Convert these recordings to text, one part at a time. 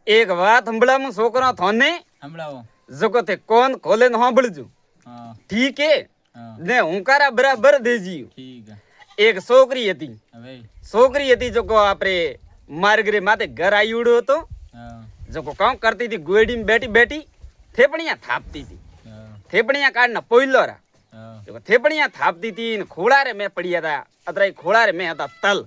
एक बात हंबड़ा छोकरा थाने હમણાવો जको थे कौन खोले न सांभळजो હા ठीक है હા ने हुंकारा बराबर देजी ઠીક હે एक छोकरी हती હવે छोकरी हती जको आपरे मार्ग रे माथे घर आयुड़ो तो હા जको काम करती थी गोड़ी में बैठी बैठी थेपड़ियां थापती थी હા थेपड़ियां काटना पोइलोरा હા जो थेपड़ियां थापती थी न खोड़ा रे में पड़िया था अतरा खोड़ा रे में था तल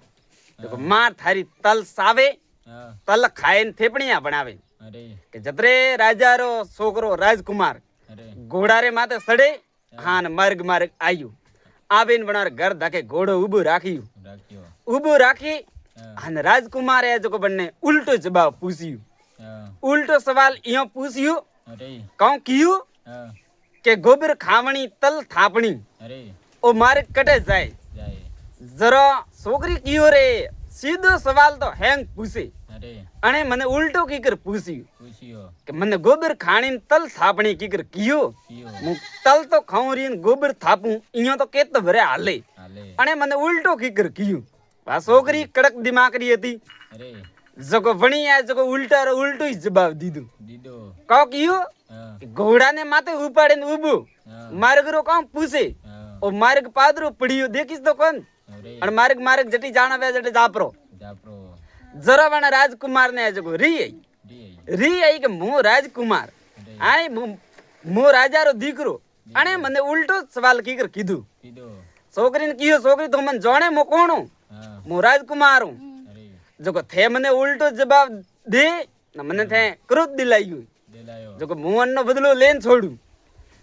जो मार थारी तल सावे હા तल खाए न थेपड़ियां बनावे અરે के जतरे राजा रो छोकरो राजकुमार અરે घोड़ा रे माथे सड़े हाँ न मार्ग मार्ग आयु आवे न बनार घर धके घोड़ो उबो राखियो રાખ્યો उबो राखी હા અને રાજકુમારે જો બંને ઉલટો જવાબ પૂછ્યું હા ઉલટો સવાલ યો પૂછ્યું અરે કહું કયું હા કે ગોબર ખાવણી તલ થાપણી અરે ઓ મારે કટે જાય જાય જરા છોકરી કયો રે સીધો સવાલ તો હેંગ પૂછે અરે અને મને ઉલટો કીકર પૂછ્યું પૂછ્યો કે મને ગોબર ખાણી તલ થાપણી કીકર કયો કયો હું તલ તો ખાઉં રહી ગોબર થાપું અહીંયા તો કેત ભરે હાલે હાલે અને મને ઉલટો કીકર કયું આ છોકરી કડક દિમાગરી હતી અરે જકો ભણી આ જકો ઉલટા ઉલટો જ જવાબ દીધું દીદો કહો કયો હા ઘોડાને માથે ઉપાડે ને ઊભું હા માર્ગ રો કામ પૂછે હા ઓ માર્ગ પાદરો પડ્યો દેખીશ તો કોણ અરે અને માર્ગ માર્ગ જટી જાણવે જટી જાપરો જાપરો જરા વણ રાજકુમાર ને જકો રી આઈ કે હું રાજકુમાર આય હું રાજા રો દીકરો અને મને ઉલટો સવાલ કીકર કીધું દીદો છોકરીને કીધું છોકરી તો મને જાણે મો કોણો હા હું રાજકુમાર હું અરે જો થે મને ઉલટો જવાબ દે ને મને થે ક્રોધ દિલાયું દેલાયો જો હું અન્નો બદલો લેન છોડું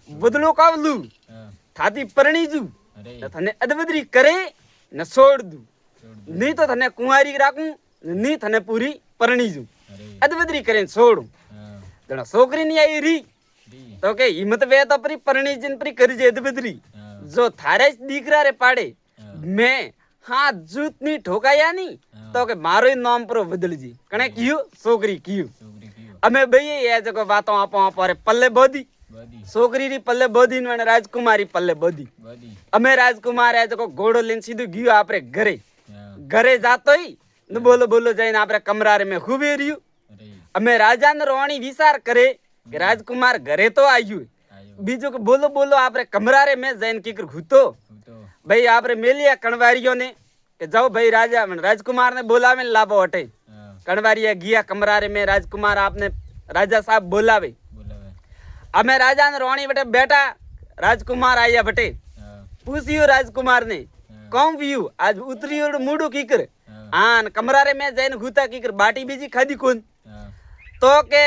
બદલો કાવલું હા થાતી પરણી જુ અરે ને તને અદબદરી કરે ને છોડ દઉં છોડ દો નહીં તો તને કુંવારી રાખું ને નહીં તને પૂરી પરણી જુ અરે અદબદરી કરીને છોડું હા જણા છોકરી ની આવી રી દી તો કે હિંમત વે તો પરી પરણી જઈને પરી કરી છે અદબદરી હા જો થારે જ દીકરા રે પાડે હા મેં હાથ જૂત ની ઠોકાયા ની તો કે મારો નામ પર બદલજી કણે કયું છોકરી કયું છોકરી કયો અમે બઈએ એ જકો વાતો આપો આપો રે પલ્લે બોધી બધી છોકરી રી પલ્લે બોધી ને રાજકુમારી પલ્લે બોધી બધી અમે રાજકુમાર એ જકો ઘોડો લઈને સીધું ગયો આપણે ઘરે હા ઘરે જાતોય ને બોલો બોલો જઈને આપણે કમરા રે મેં ખૂબે રહ્યું અરે અમે રાજા ને રોણી વિચાર કરે કે રાજકુમાર ઘરે તો આવ્યું આયો બીજું કે બોલો બોલો આપણે કમરા રે મેં જઈને કીકર ઘૂતો હું તો ભાઈ આપણે મેલિયા કણવારીઓ ને કે જાઓ ભાઈ રાજા રાજકુમાર ને બોલાવે ને લાવો હટે હા કણવારિયા ગયા કમરા રે મેં રાજકુમાર આપને રાજા સાहब બોલાવે બોલાવે અમે રાજા ને રોણી બટે બેટા રાજકુમાર આયા બટે હા પૂછ્યું રાજકુમાર ને કોમ વ્યू आज उतरियो मूडो कीकर હા हाँ न कमरा रे में जैन घुता कीकर बाटी बीजी खादी कौन હા तो के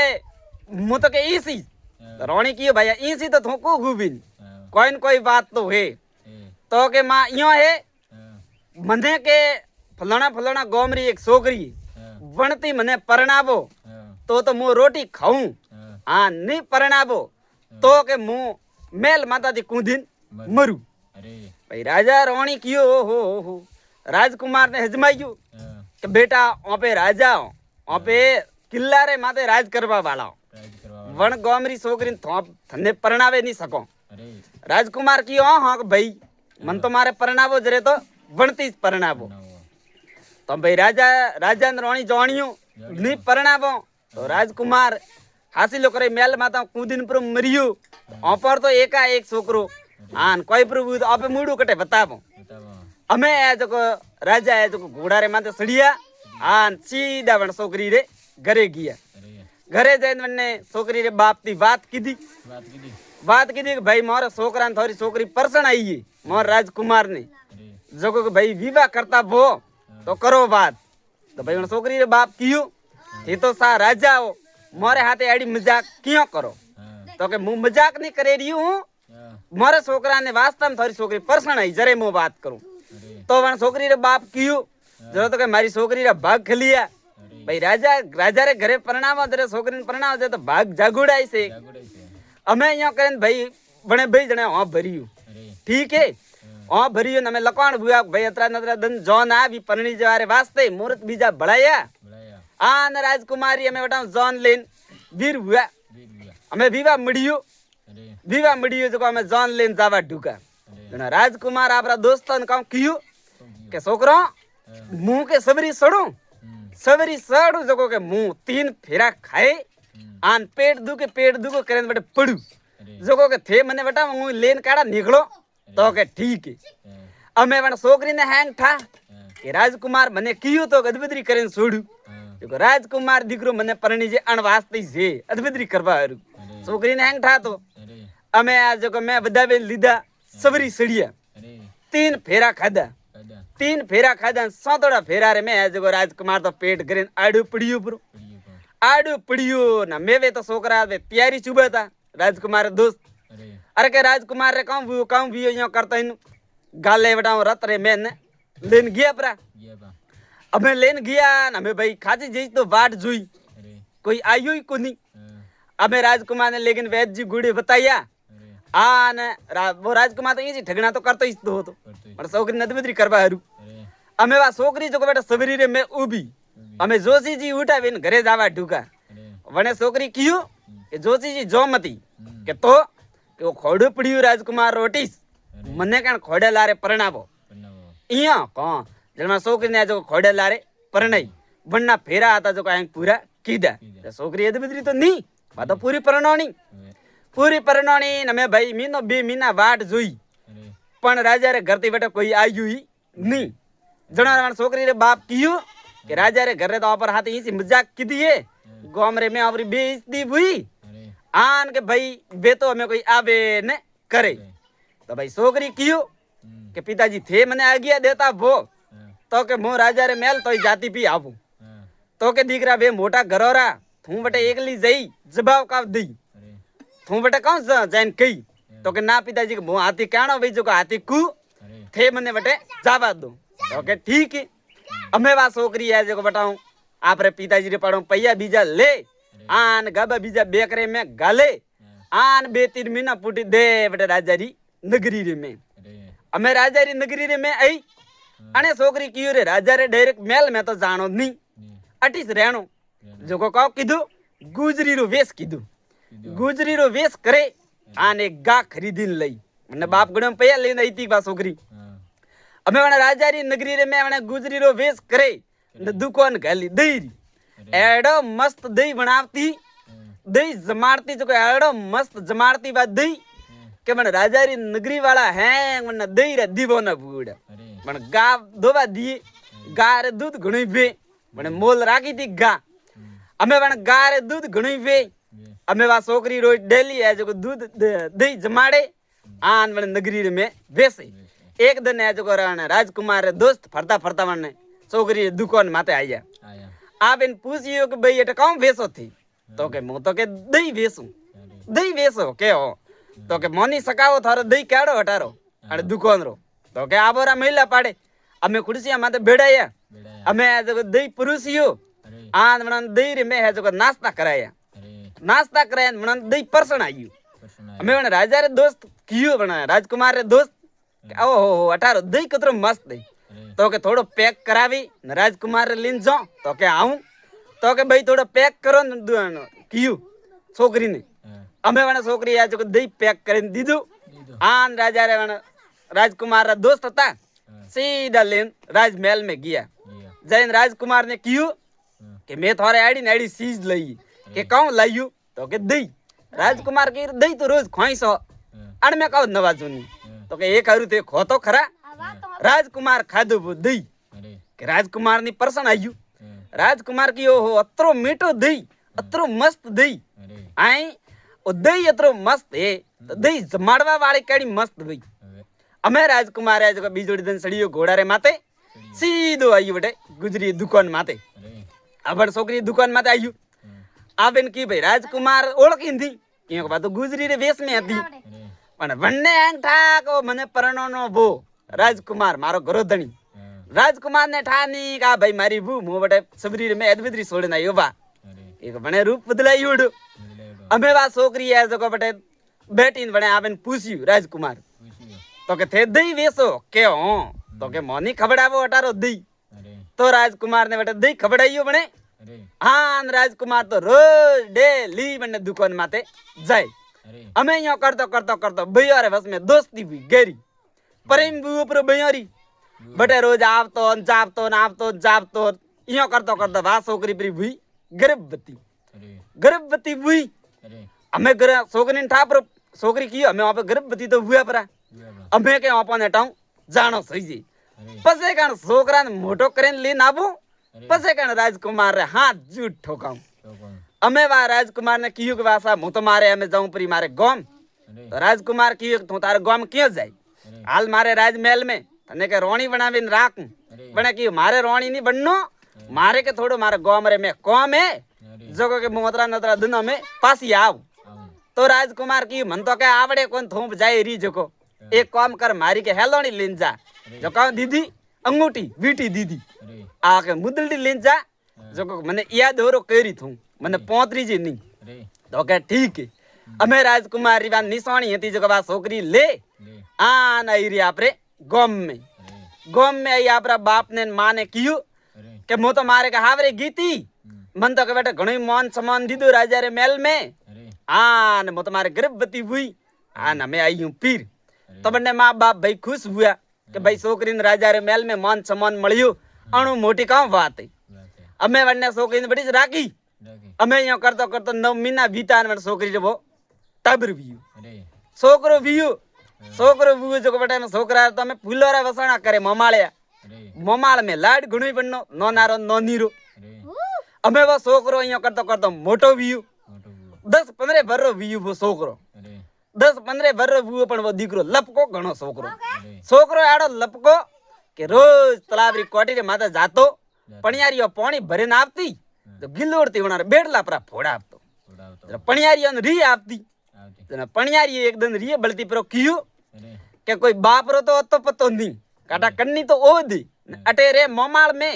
मु तो के ईसी હા रोणी कियो भैया ईसी तो थोको गुबिन હા कोई न कोई बात तो है એ तो के मां यो है હા मने के फलाना फलाना गोमरी एक छोकरी હા वणती मने परणावो હા तो मु रोटी खाऊं હા हाँ नहीं परणावो तो के मु मेल माता थी कूदिन मरू અરે भाई राजा रोणी कियो हो राजकुमार ने हजमायू હા कि बेटा वहाँ पे राजा हो वहाँ पे किल्ला रे माते राज करवा वाला हो રાજ કરવા वण गोमरी छोकरी थोप थने परणावे नहीं सको અરે राजकुमार की हाँ भाई मन तो मारे परणावो जरे तो वणती परणावो બનાવો तो भाई राजा ने रोणी जोणियो नहीं परणावो तो राजकुमार हासिलो करे मेल माता कूदिन पर मरियो वहाँ पर तो एका एक छोकरो हाँ कोई प्रभु आपे मूडू कटे बतावो બતાવો અમે આ જો રાજા એ જો ઘોડા રે માથે સડિયા હા સીધા વણ છોકરી રે ઘરે ગયા અરે ઘરે જઈને મને છોકરી રે બાપ થી વાત કીધી વાત કીધી કે ભાઈ મારા છોકરા ને થોડી છોકરી પરસણ આવી ગઈ મારા રાજકુમાર ને અરે જો કે ભાઈ વિવાહ કરતા ભો તો કરો વાત તો ભાઈ વણ છોકરી રે બાપ કીયું એ તો સા રાજા હો મારે હાથે આડી મજાક ક્यों કરો હા તો કે હું મજાક નહીં કરી રહી હું હા મારા છોકરા ને વાસ્તવમાં થોડી છોકરી પરસણ આવી જરે હું વાત કરું અરે तो वण छोकरी रे बाप कियो जरो तो के मारी छोकरी रे भाग खलिया અરે भाई राजा रे घरे परणावा जरे छोकरी ने परणावा दे तो भाग जागुड़ाई से જાગોડાઈ છે हमें यहाँ करें भाई बने भाई जने वहाँ भरियो અરે ठीक है वहाँ भरियो न हमें लकवाण बुआ भाई अतरा नतरा दन जॉन आ भी परणी जवारे वास्ते मुहूर्त बीजा बढ़ाया બોલાયા आ न राजकुमारी हमें बटा जॉन लेन वीर हुआ વીર વિયા हमें विवाह मड़ियो અરે विवाह मड़ियो जो हमें जॉन लेन जावा ढुका અરે राजकुमार आपरा दोस्तों ने काम कियो શું के छोकरो હા मुंह के सबरी सड़ो સવરી સડું જકો કે હું 3 ફેરા ખાય આન પેટ દુખો કરીને બટે પડું જકો કે થે મને બટા હું લેન કાઢા નીકળો તો કે ઠીક હે અમે પણ છોકરીને હેંગ થા કે રાજકુમાર મને કીયું તો અદબદરી કરીને છોડ્યું તો રાજકુમાર દીકરો મને પરણી જે અણવાસ્તી છે અદબદરી કરવા હારું છોકરીને હેંગ થા તો અમે આ જકો મેં બધા બેન લીધા સવરી સડિયા 3 ફેરા ખાધા 3 ફેરા ખાધા સોતડા ફેરા રે મેં જકો રાજકુમાર તો પેટ કરીને આડું પડ્યું ને મેવે તો છોકરા તૈયારી ચુબાતા રાજકુમાર દોસ્ત અરે કે રાજકુમાર રે કામ भी અહીંયા કરતા इन ગાલે વટાવ રત રે મેં લેન ગયા પરા અમે લેન ગયા ને અમે ભાઈ ખાજી જઈ તો વાટ જોઈ કોઈ આયું કોની અમે રાજકુમાર ને લેकिन વૈદજી ગુડી બતાયા આ ને वो રાજકુમાર તો એ ઠગણા તો કરતો જ હતો પણ છોકરી નદબદરી કરવા હારું અમે વા છોકરી જો બેટા સવરી રે મેં ઊભી અમે જોશીજી ઉઠાવીને ઘરે જવા ઢુકા વણે છોકરી કીયું કે જોશીજી જોમતી કે તો કે ખોડું પડ્યું રાજકુમાર રોટીસ મને કાણ ખોડે લારે પરણાવો અહીંયા કોણ જેમાં છોકરીને જો ખોડે લારે પરણાઈ વણના ફેરા હતા જો કાંઈ પૂરા કીધા છોકરી અદબદરી તો નહીં વા તો પૂરી પરણોણી ને મેં ભાઈ મીનો 2 મહિના વાટ જોઈ પણ રાજા રે ઘરથી બેટા કોઈ આવ્યું નહીં જણાવણ છોકરી રે બાપ કીયું કે રાજા રે ઘરે તો પર હાથ ઈસી મજાક કીધી હે ગોમ રે મેં આપરી બેइज्जती हुई आन के भाई बे तो हमें कोई आवे ने करे तो भाई छोकरी कियो के पिताजी थे मने आज्ञा देता वो तो के मो राजा रे मेल तो जाती भी आऊं तो के दीकरा बे मोटा घरोरा थू बटे एकली जई जवाब का दी थू बटे कौन जैन कई तो के ना पिताजी के मो हाथी काणो भाई जो को हाथी कू थे मने बटे जावा दो तो के ठीक है અમે વા છોકરી આ જો બટાઉં આપરે પિતાજી રે પાડો પૈયા બીજા લે આન ગાબા બીજા 2 કરે મે ગાલે આન 2-3 મહિના પૂટી દે બટે રાજારી નગરી રે મે અમે રાજારી નગરી રે મે આઈ અને છોકરી કીયો રે રાજા રે ડાયરેક્ટ મેલ મે તો જાણો નહીં અટીસ રહેણો જો કો કાવ કીધું ગુજરી રો વેશ કીધું ગુજરી રો વેશ કરે આને ગા ખરીદીને લઈ મને બાપ ગણો પૈયા લઈને આઈતી બા છોકરી અમે વણા રાજારી નગરી રે મેં વણા ગુજરી રો વેશ કરે ને દુકાન ગાલી દઈ એડો મસ્ત દઈ બનાવતી દઈ જમાડતી જો એડો મસ્ત જમાડતી વાત દઈ કે મને રાજારી નગરી વાળા હે મને દઈ રે દીવો ના બુડા પણ ગા દોવા દી ગા રે દૂધ ઘણી વે મને મોલ રાખી તી ગા અમે વણા ગા રે દૂધ ઘણી વે અમે વા છોકરી રોજ ડેલી આ જો દૂધ દઈ જમાડે આન વણા નગરી રે મેં વેસે एक दिन जो राजकुमार दोस्त फरता फरता मन छोकरी दुकान माते आया आप इन पूछियो कि भाई ये कौन वेसो थी तो के मु तो के दही वेसो के हो तो के मोनी सकावो थारो दही काढो हटारो अरे दुकान रो तो के आबोरा महिला पाड़े અમે ખુરશિયા માથે બેડાયા અમે જો દહીં પુરુષિયો આ મણન દહીં રે મે હે જો નાસ્તા કરાયા મણન દહીં પરસણ આવ્યું અમે વણ રાજા રે દોસ્ત કીયો વણ રાજકુમાર રે દોસ્ત ઓહો 18 દહીં કતરો મસ્ત દહીં તો કે થોડો પેક કરાવી ને રાજકુમાર રે લીન જો તો કે આવું તો કે ભાઈ થોડો પેક કરો ને કીયું છોકરીને અમે વણ છોકરી આ જો દહીં પેક કરીને દીધું આન રાજા રે વણ રાજકુમાર રા દોસ્ત હતા सीधा लेन राजमहल में गया जैन राजकुमार ने क्यों कि मैं थोड़े आड़ी नाड़ी चीज लई के कौन लाइयो तो के दही राजकुमार की दही तो रोज खोई सो अण में कहू नवाजूनी तो के एक हारू ते खो तो खरा राजकुमार खादो वो दही के राजकुमार नी परसन आयु राजकुमार की ओहो अतरो मीठो दही अतरो मस्त दही आई ओ दही अतरो मस्त है तो दही जमाड़वा वाली केड़ी मस्त दही અમે રાજકુમાર આજ કો બીજોડી દન સડીયો ઘોડા રે માતે સીધો આયુ બટે ગુજરી દુકાન માતે આબડ છોકરી દુકાન માતે આયુ આબેન કી ભાઈ રાજકુમાર ઓળખીંધી કે બાતો ગુજરી રે વેશ મે હતી પણ વન્ને એંગ ઠાકો મને પરણો નો ભો રાજકુમાર મારો ગરોધણી રાજકુમાર ને ઠાની કા ભાઈ મારી ભૂ મો બટે સબરી રે મે અદબદરી છોડીને આયો બા એક વણે રૂપ બદલાયું અમે વા છોકરી આજ કો બટે બેટીન વણે આબેન પૂછ્યું રાજકુમાર तो के थे दही वेसो के हो तो के मोनी खबड़ावो हटारो दही तो राजकुमार ने बेटा दही खबड़ाइयो बने हाँ राजकुमार तो रोज डेली बने दुकान माते जाए हमें यो करतो करतो करतो भैया बस में दोस्ती हुई गहरी प्रेम भी ऊपर भैयारी बटे रोज आवतो जावतो इयो करतो करतो वा छोकरी परी हुई गर्भवती अरे गर्भवती हुई अरे हमें छोकरी ने ठापर छोकरी की हमें वहां पे गर्भवती तो हुआ परा બરાબર. અમે કે આપણ હટાઉં જાણો થઈ જઈ અરે પછી કણ છોકરાને મોટો કરીને લઈને આવું પછી કણ રાજકુમાર રે હાથ જૂઠ ઠોકાઉં તો કોણ અમે વા રાજકુમાર ને કીધું કે વાસા હું તો મારે અમે જાઉં પરી મારે ગોમ અરે તો રાજકુમાર કીધું કે તું તારે ગોમ ક્યાં જાય અરે હાલ મારે રાજમહેલ में તને કે રોણી બનાવીને રાખું અરે પણ કીધું મારે રોણી ની બનનો મારે કે થોડું મારે ગોમ રે મેં કોમ હે અરે જો કે મોતરા નતરા દુનો में પાછી આવ આવું તો રાજકુમાર કીધું મન તો કે આવડે કોણ થૂંપ જાય રી જકો एक काम कर मारी के हेलोनी लेन जा जो कहो दीदी अंगूठी वीटी दीदी અરે आके मुदलडी लेन जा जो को मने याद होरो करी थू मने पोतरी जी नहीं અરે तो के ठीक है अमे राजकुमार री बात निशानी हती जो बा छोकरी ले લે आन आई री आपरे गोम में आई आपरा बाप ने मां ने कियो અરે के मो तो मारे के हावरे गीती मन तो के बेटा घणो मान सम्मान दीदो राजा रे महल में અરે आन मो तुम्हारे गर्भवती हुई आन हमें आई हूं पीर तो बन्ने माँ बाप भाई खुश हुआ कि भाई छोकरी ने राजा रे महल में मान सम्मान मळ्यो अणु मोटी काम बात है વાત છે अमे वन्ने छोकरी ने बड़ी राखी રાખી अमे यो करतो करतो 9 महीना बीता ने छोकरी रे वो टबर वियो અરે छोकरो वियो जो बेटा में छोकरा तो हमें फूलोरा वसणा करे ममाळ्या અરે ममाळ में लाड गुणुई बन्नो नो नारो नो नीरो અરે अमे वो छोकरो यो करतो करतो मोटो वियो મોટો બુઓ 10-15 वर्षो वियो वो छोकरो અરે 10-15 वर्षो वियो पण वो दीकरो लपको घणो छोकरो અરે छोकरो आड़ो लपको के रोज तलावरी कोटी रे माता जातो पणियारियो पाणी भरीने आवती तो गिलोड़ती वणार बेडला परा फोड़ा आपतो ઉડાવતો पणियारियो ने री आवती આવતી तो पणियारी एक दिन री बलती परो कियो અરે के कोई बाप रो तो अतो पतो नहीं काटा कन्नी तो ओ दी अटे रे मोमाल में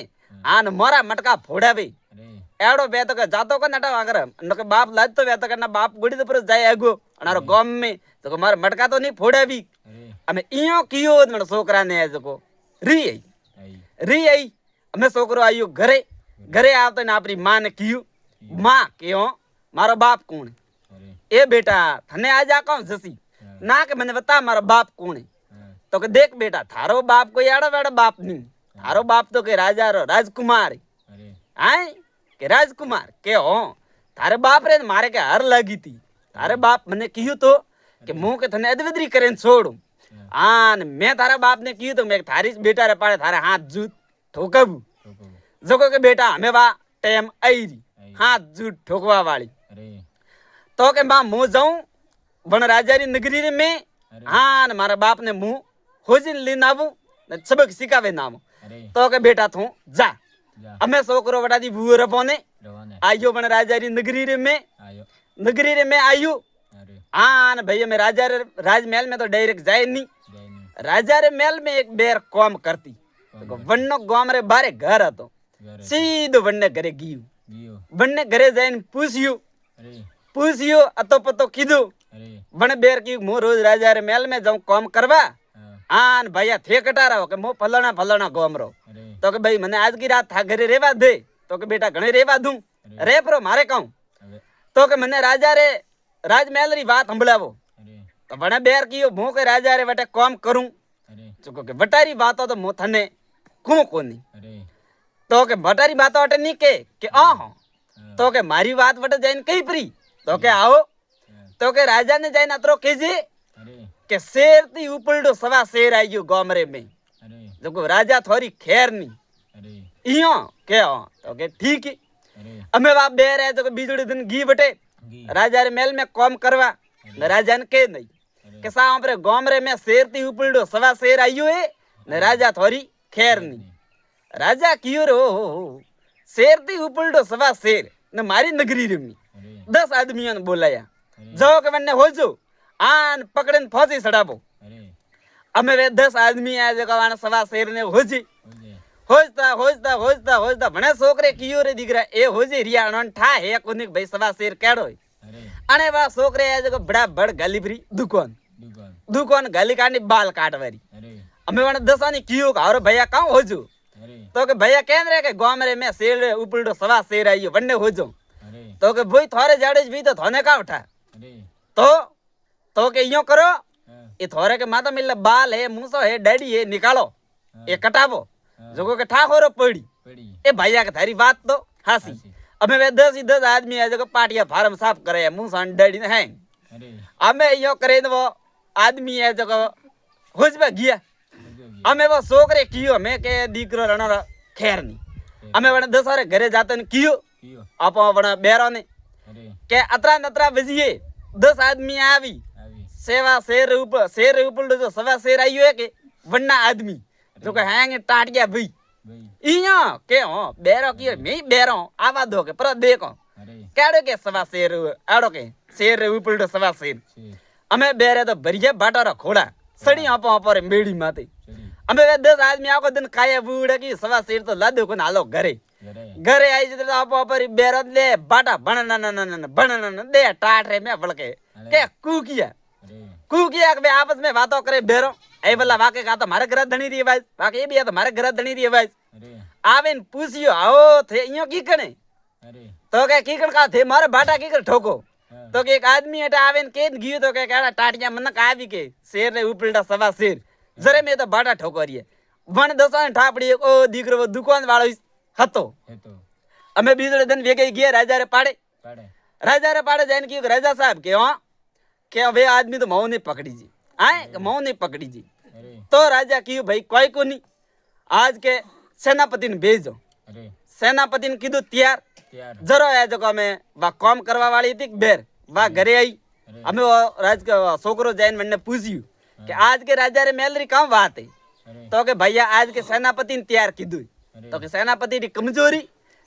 आन मोरा मटका फोड़ावे અરે एड़ो बे तो के जातो का नटा अगर नके बाप लाज तो वे तो करना बाप गुड़ी तो पर जाए आगो अनारो गाम में तो मार मटका तो नहीं फोड़ावी અરે अमे इयो कियो मन छोकरा ने जको री आई अमे छोकरो आयो घरे आवतो ने आपरी मां ने कियो मां केओ मारो बाप कोण है? અરે ए बेटा थने आज आ कौन जसी ना के मैंने बता मारो बाप कौन है હા तो के देख बेटा थारो बाप कोई आड़ो बेड़ा बाप नहीं थारो बाप तो के राजा रो राजकुमार है અરે आए के राजकुमार के हो थारे बाप रे मारे के हर लगी थी थारे बाप मैंने कियो तो कि मुंह के थने अदविद्री करें छोड़ू आन मैं थारा बाप ने कियो तो मैं थारी बेटा रे पाड़े थारे हाथ जूत ठोकबू ઠોકવું जको के बेटा हमें वा टाइम आई री हाथ जूत ठोकवा वाली અરે तो के मां मुंह जाऊं बन राजारी नगरी रे में हाँ न मारा बाप ने मुंह होजिन लीन आવું ने सबक सिखावे नाम અરે तो के बेटा तू जा જા हमें छोकरो बड़ा दी बुअर पोने રવાને आयो बन राजारी नगरी रे में આયો नगरी रे में आयो અરે हाँ न भैया मैं राजा रे राजमहल में तो डायरेक्ट जाए नहीं જાય નહીં राजा रे महल में एक बेर काम करती तो वन्नो गाम रे बारे घर હતો ઘરે सीधो वन्ने घरे गयो ગયો वन्ने घरे जाइन पूछियो अतो पतो कीधो અરે बने बेर की मु रोज राजा रे महल में जाऊं काम करवा હા आन भैया थे कटारा हो के मो फलाना फलाना गाम रो અરે तो के भाई मने आज की रात था घरे रेवा दे तो के बेटा घणे रेवा दूं रे परो मारे कहूं હવે तो के मने राजा रे राजमहल री बात संभळावो અરે तो बने बेर की मु के राजा रे वटे काम करूं અરે चुको के बटारी बातो तो मु थने को कोनी અરે तो के बटारी बातो अटे नी के आ हो હા तो के मारी बात वटे जाइन कई परी तो के आओ હા तो के राजा ने जाइन अतरो केजे અરે के शेर थी उपलडो सवा शेर आयो गामरे में અરે जो राजा थोड़ी खैर नहीं અરે इयो के हो तो के ठीक है અરે अमे बाप बे रहे तो के बीजोड़ी दिन घी बटे ગી राजा रे महल में काम करवा न राजा ने के नहीं અરે के सा पर गामरे में शेर थी उपलडो सवा शेर आयो है न राजा थोड़ी खैर नहीं राजा कियो रो शेर थी उपलडो सवा शेर न मारी नगरी रे में અરે 10 आदमियों ने बोलाया जाओ के वन्ने हो जो आन पकड़न फांसी सड़ाबो અરે अमे वे 10 आदमी आया जो कवाना सवा शेर ने होजी હોજે होजता भणे छोकरे कियो रे दिगरा ए होजी रियाणन ठा हे कोनी भाई सवा शेर केड़ो અરે अने वा छोकरे आया जो बड़ा बड़ गाली भरी दुकान દુકાન दुकान गाली काटनी बाल काटवारी અરે अमे वन दसानी कियो का और भैया काऊ होजो અરે तो के भैया कहन रे के गाम रे में शेर रे उपलडो सवा शेर आयो वन्ने होजो અરે तो के भाई थारे जाड़े भी तो थाने का उठा અરે तो के यो करो હા ये थोड़े के माता मिल बाल है मूसो है डैडी है निकालो ये कटावो हाँ। जोको के ठा होरो पड़ी पड़ी ए भैया के थारी बात तो हासी हासी। अबे वे 10 ही 10 आदमी है जो पाटिया फार्म साफ करे मुंह सान डैडी ने हैं अरे अमे यो करे वो आदमी है जो होजबा गया हो गया अमे वो सोकरे कियो हमें के दीकरो रणो खैर नहीं अमे वने 10 वारे घरे जाते ने कियो कियो आपो वने बेरो ने अरे के अतरा नतरा बजिए 10 आदमी आवी आवी सेवा शेर ऊपर जो सवा शेर आयो है के वन्ना आदमी जो के हैंगे टाटिया भाई भाई इयो के हो बेरो कियो मैं बेरो आवा दो के पर देखो अरे केड़ो के सवा शेर आड़ो के शेर ऊपर सवा शेर से अमे बेरे तो भरिया बाटो खोड़ा सड़ी आपो पर मेड़ी माते चली अमे वे 10 आदमी आको दिन खाया बूढ़ा की सवा शेर तो लादो को नालो घरे घरे घरे आई जते आपो पर बेरो ले बाटा बनन दे टाट रे में बलके के कुकिया अरे कुकिया के आपस में बातों करे बेरो ए बल्ला वाके का तो मारे घर धणी री आवाज वाके ये भी है तो मारे घर धणी री आवाज अरे आवे न पूछियो आओ थे इयो की कने अरे तो के की का थे मारे बाटा की कर ठोको हाँ। तो के एक आदमी हटा आवे न केन गियो तो के काड़ा टाटिया मन का आवी के शेर रे उपलटा सवा शेर जरे में तो बाटा ठोको रिए वन दसान ठापड़ी ओ दीकरो वो दुकान वालो हतो है तो अमे बीजो दिन वेगे गया राजा रे पाड़े जान की राजा साहब के हां के वे आदमी तो मऊ नहीं पकड़ी जी आए मऊ नहीं पकड़ी जी अरे तो राजा की भाई कोई को नहीं आज के सेनापति ने भेजो अरे सेनापति ने कीधु तैयार तैयार जरो है जो हमें वा काम करवा वाली थी बेर वा घरे आई अरे हमें वो राज का छोकरो जैन मैंने पूछ्यू कि आज के राजा रे मेल री काम बात है अरे तो के भैया आज के सेनापति ने तैयार कीधु अरे तो के सेनापति री कमजोरी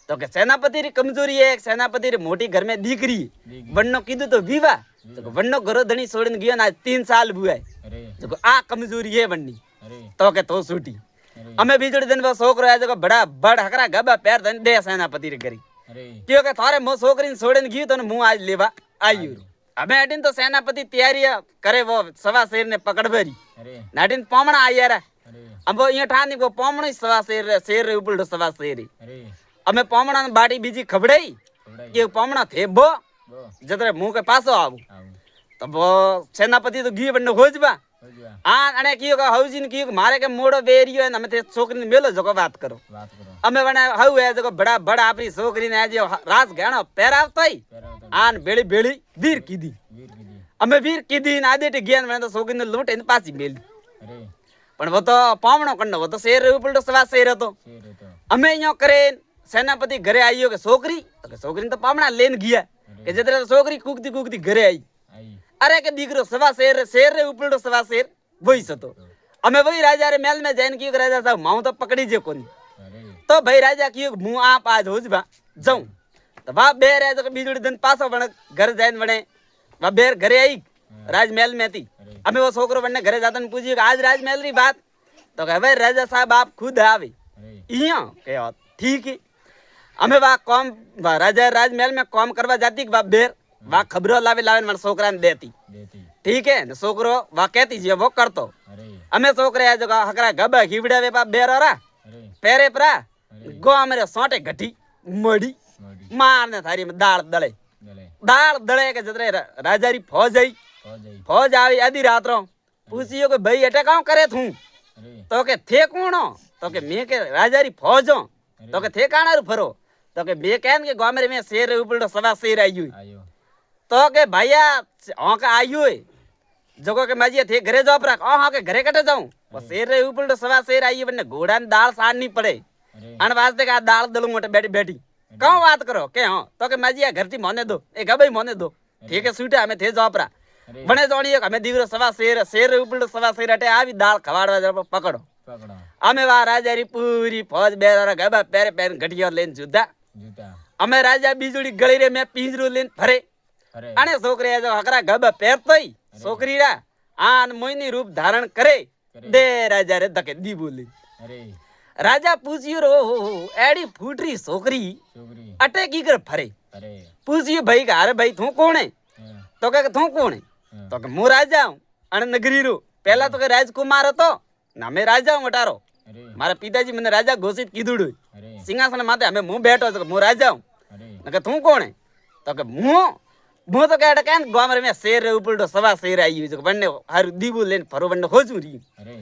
तो के सेनापति री कमजोरी है एक सेनापति री मोटी घर में दीकरी दीकरी। वन्नो कीधु तो विवाह तो वन्नो घरो धनी छोड़न गयो ना आज 3 साल हुआ है अरे जो आ कमजोरी है वन्नी अरे तो के तो सूटी अरे अमे बीजोड़ी दिन वो छोकरो है जो बड़ा बड़ हकरा गबा पैर धन दे सेनापति रे करी अरे क्यों के थारे मो छोकरी छोड़न गयो तो मुंह आज लेवा आयु अबे अटिन तो सेनापति तैयारी करे वो सवा शेर ने पकड़ भरी अरे नाटिन पामणा आया रे अरे अब वो ये ठानी को पामणो सवा शेर रे ऊपर सवा शेर अरे अमे पामणा ने बाटी बीजी खबड़ाई थोड़ा ये पामणा थे बो वो जतरे मुंह के पासो आऊ आओ तब वो सेनापति तो गी बन्नो खोजबा हो गया आ अने कियो का हौजीन कियो मारे के मोड़ो बेरियो है थे छोकरी ने मेलो जको बात करो बात करो अमे बने हउ है जको बड़ा बड़ा आपरी छोकरी ने आज रास गहणो पहरावतई पैरा होता आन बेड़ी बेड़ी वीर कीदी वीर की दी अमे वीर कीदी ना दे ज्ञान बने तो छोकरी ने लूटे ने पासी मेली अरे पण वो तो पावणो कन्नो वो तो शेर ऊपर तो सवा शेर હતો शेर है तो अमे यो करे सेनापति घरे आइयो के छोकरी तो छोकरी तो पावणा लेन गया के जतरे तो छोकरी कूकती कूकती घरे आई आई अरे के दीकरो सवा शेर शेर रे ऊपर तो सवा शेर वही सतो अमे वही राजा रे महल में जाइन की राजा साहब माऊ तो पकड़ी जे कोनी अरे तो भाई राजा की मुंह आप आज होजबा जाऊं तो बाप बेर है तो बीजोड़ी दिन पासो बने घर जाइन बने वा बेर घरे आई राजमहल में थी अरे अमे वो छोकरो बने घरे जाता ने पूछियो आज राजमहल री बात तो कहे भाई राजा साहब आप खुद आवे अरे इयो के ठीक है अमे वा काम वा राजा राजमहल में काम करवा जाती वा बेर वा खबरो लावे लावे मार छोकरा ने देती देती ठीक है ने छोकरो वा कहती जे वो करतो अरे अमे छोकरे आ जो हकरा गबा घीबड़ा वे बा बेर ओरा अरे पेरे परा गो अमरे सोटे घटी मड़ी मोड़ी मारने थारी में दाल दले के जतरे राजा री फौज आई हो जाई फौज आई आधी रात रो पूछियो के भाई अटे काम करे थू अरे तो के थे कौन हो तो के मैं के राजा री फौज हो तो के थे काना रू फरो तो के मैं कहन के गामरे में शेर ऊपर तो सवा शेर आयु आयो तो के भैया हां का आयु जगो के माजिया थे घरे जाओ पर हां के घरे कटे जाऊं वो शेर रे ऊपर तो सवा शेर आयु बने घोड़ा ने दाल साननी पड़े अरे अन वास्ते का दाल दलू मोटे बैठी बैठी कौन बात करो के हां तो के माजिया घर थी मोने दो ए गबई मोने दो ठीक है सूटे हमें थे जाओ पर अरे बने जोड़ी हमें दीगरो सवा शेर शेर रे ऊपर तो सवा शेर अटे आवी दाल खवाड़वा जरा पकड़ो पकड़ो अमे वा राजा री पूरी फौज बेरा गबा पैर पैर घटिया लेन जुदा जूता अमे राजा बीजोड़ी गली रे में पिंजरू लेन फरे अरे अने छोकरी जो हकरा गबा पैरतोई छोकरी रा आन मोइनी रूप धारण करे दे राजा रे धके दी बोली अरे राजा पूछियो रो एड़ी फूटरी छोकरी छोकरी अटे की कर फरे अरे पूछियो भाई का अरे भाई तू कौन है हाँ, तो कहे तू कौन है हाँ, तो के मु राजा हूं अन नगरी रो पहला तो के राजकुमार હતો ना मैं राजा हूं अटारो अरे मारा पिताजी मैंने राजा घोषित कीधुडू अरे सिंहासन माथे हमें मुंह बैठो तो मु राजा हूं अरे नके तू कौन है तो के मु तो कहता कहन गामरे में शेर रे ऊपर तो सवा शेर आई जो बन्ने हर दीबू लेन फरो बन्ने खोजू री अरे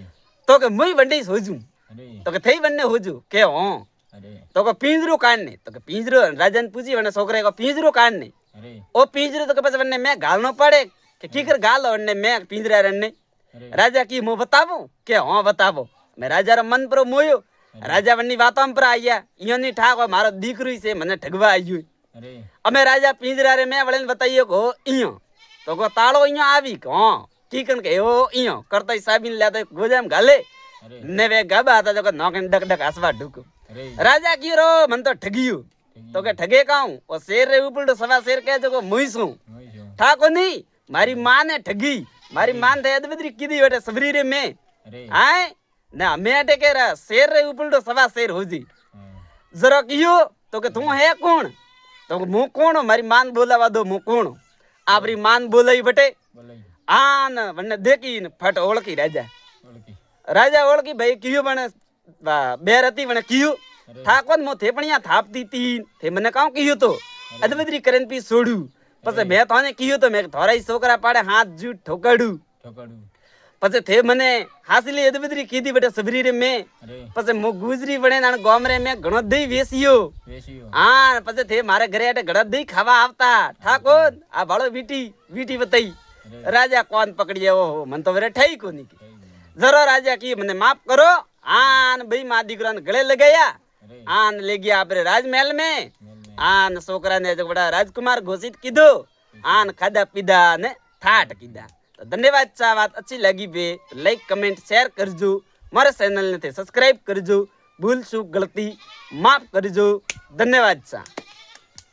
तो के मुई बंडे सोजू अरे तो के थई बन्ने होजू के हो अरे तो को पिंजरू काढ़ने तो के पिंजरू राजा ने पूछी वने छोकरे को पिंजरू काढ़ने अरे ओ पिंजरू तो के पास वने मैं गालनो पड़े के कीकर गालो वने मैं पिंजरा रने अरे राजा की मु बतावो के हां बतावो मैं राजा रो मन पर मोयो राजा वनी वातों पर आया इयोनी ठाको मारो दीकरी से मने ठगवा आयो अरे अमे राजा पिंजरा रे मैं वळेन बताइयो को इयो तो को ताळो इयो आवी को हां कीकन के ओ इयो करता साबिन लेतो गोजाम घाले अरे ने वे गाबा था जो नौकन डक डक हसवा ढुको अरे राजा की रो मन तो ठगियो तो के ठगे काऊं ओ शेर रे उपल सवा शेर के जो मुईसू मोई जो ठाको नहीं मारी मां ने ठगी मारी मां ने अदबदरी कीदी बेटे सबरी रे में अरे आए ना मैं अटे के रा शेर रे उपल सवा शेर होजी हाँ, जरा कियो तो के तू है कौन तो मु कौन हूं? मारी मान बोलावा दो मु कौन हूं? आपरी मान बोलाई बटे बोलाई आन वने देखी ने फट ओळखी राजा ओळखी राजा ओळखी भाई कियो बने बेरती बने कियो अरे ठाकोन मो थेपणिया थापती तीन थे मने काऊ कियो तो अदबदरी करन पी सोडू पछे मैं थाने कियो तो मैं थोराई छोकरा पाड़े हाथ जूट ठोकाडू ठोकाडू पछे थे मने हासिली अदबदरी कीधी बटे सबरी रे में अरे पछे मो गुजरी बने ना गोमरे में घणो दही वेसियो वेसियो हाँ पछे थे मारे घरे अटे घणो दही खावा आवता ठाकोन आ भाड़ो वीटी बताई अरे राजा कौन पकड़िए ओ मन तो वेरे ठई कोनी की कई गया। जरो राजा की मने माफ करो आन भाई मां दीकरा ने गले लगाया अरे आन ले गया आपरे राजमहल में मेल में आन छोकरा ने जो बड़ा राजकुमार घोषित कीधो आन खादा पीधा ने ठाट कीधा तो धन्यवाद चा बात अच्छी लगी बे तो लाइक कमेंट शेयर करजो मारे चैनल ने थे सब्सक्राइब करजो भूल चूक गलती माफ करजो धन्यवाद चा।